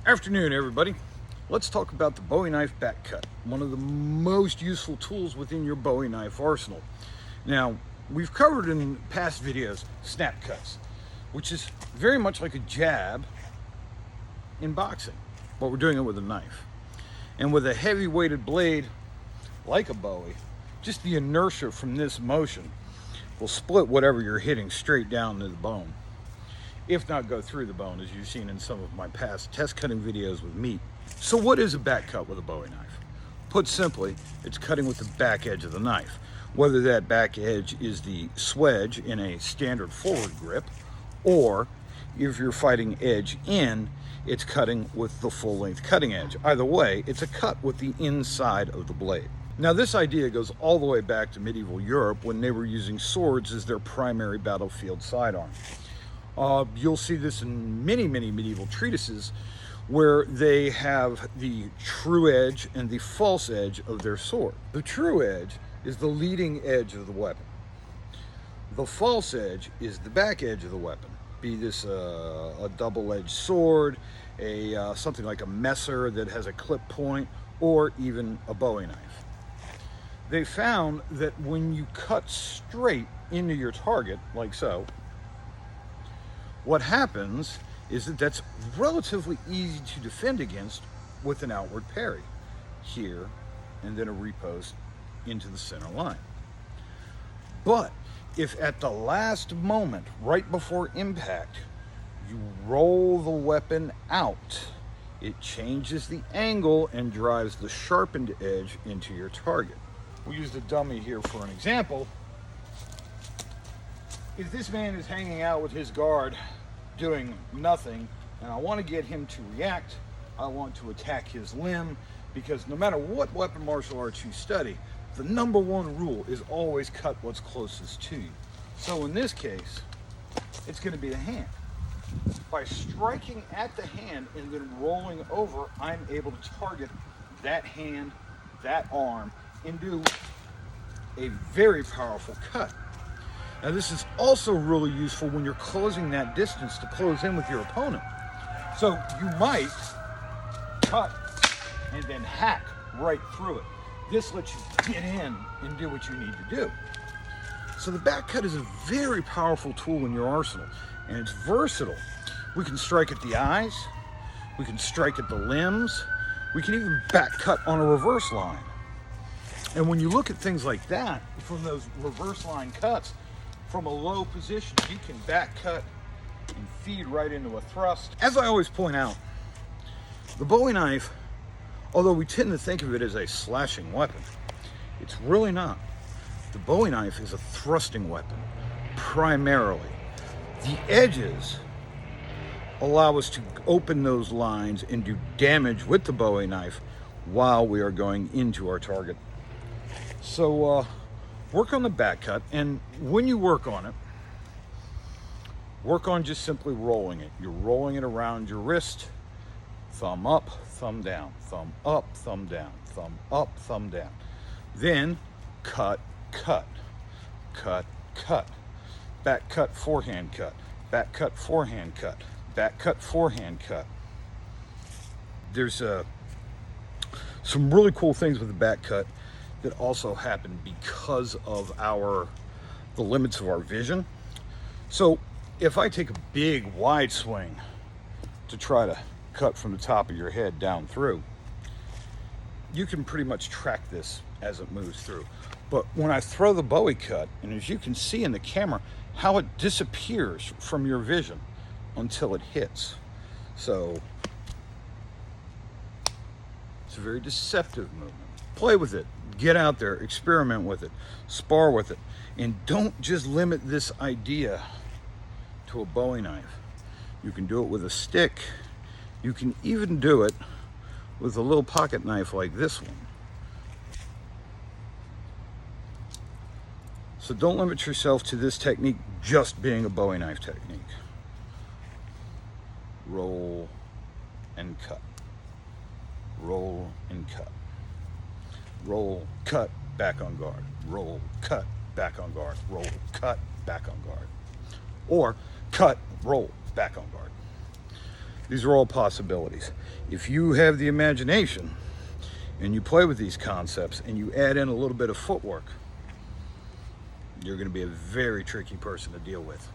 Afternoon, everybody. Let's talk about the Bowie knife back cut, one of the most useful tools within your Bowie knife arsenal. Now, we've covered in past videos snap cuts, which is very much like a jab in boxing, but we're doing it with a knife. And with a heavy weighted blade like a Bowie, just the inertia from this motion will split whatever you're hitting straight down to the bone, if not go through the bone, as you've seen in some of my past test cutting videos with meat. So what is a back cut with a Bowie knife? Put simply, it's cutting with the back edge of the knife. Whether that back edge is the swedge in a standard forward grip, or if you're fighting edge in, it's cutting with the full length cutting edge. Either way, it's a cut with the inside of the blade. Now, this idea goes all the way back to medieval Europe when they were using swords as their primary battlefield sidearm. You'll see this in many medieval treatises where they have the true edge and the false edge of their sword. The true edge is the leading edge of the weapon. The false edge is the back edge of the weapon, be this a double-edged sword, something like a messer that has a clip point, or even a Bowie knife. They found that when you cut straight into your target, like so, what happens is that that's relatively easy to defend against with an outward parry here, and then a riposte into the center line. But if at the last moment, right before impact, you roll the weapon out, it changes the angle and drives the sharpened edge into your target. We used a dummy here for an example. If this man is hanging out with his guard doing nothing, and I want to get him to react, I want to attack his limb, because no matter what weapon martial arts you study, the number one rule is always cut what's closest to you. So in this case, it's going to be the hand. By striking at the hand and then rolling over, I'm able to target that hand, that arm, and do a very powerful cut. Now, this is also really useful when you're closing that distance to close in with your opponent. So you might cut and then hack right through it. This lets you get in and do what you need to do. So the back cut is a very powerful tool in your arsenal, and it's versatile. We can strike at the eyes, we can strike at the limbs, we can even back cut on a reverse line. And when you look at things like that, from those reverse line cuts, from a low position, you can back cut and feed right into a thrust. As I always point out, the Bowie knife, although we tend to think of it as a slashing weapon, it's really not. The Bowie knife is a thrusting weapon, primarily. The edges allow us to open those lines and do damage with the Bowie knife while we are going into our target. So work on the back cut, and when you work on it, work on just simply rolling it. You're rolling it around your wrist, thumb up, thumb down, thumb up, thumb down, thumb up, thumb down. Then cut, cut, cut, cut, back cut, forehand cut, back cut, forehand cut, back cut, forehand cut. There's some really cool things with the back cut that also happen because of the limits of our vision. So if I take a big wide swing to try to cut from the top of your head down through, you can pretty much track this as it moves through. But when I throw the Bowie cut, and as you can see in the camera, how it disappears from your vision until it hits. So it's a very deceptive movement. Play with it, get out there, experiment with it, spar with it, and don't just limit this idea to a Bowie knife. You can do it with a stick. You can even do it with a little pocket knife like this one. So don't limit yourself to this technique just being a Bowie knife technique. Roll and cut. Roll and cut. Roll, cut, back on guard. Roll, cut, back on guard. Roll, cut, back on guard. Or cut, roll, back on guard. These are all possibilities. If you have the imagination and you play with these concepts and you add in a little bit of footwork, you're going to be a very tricky person to deal with.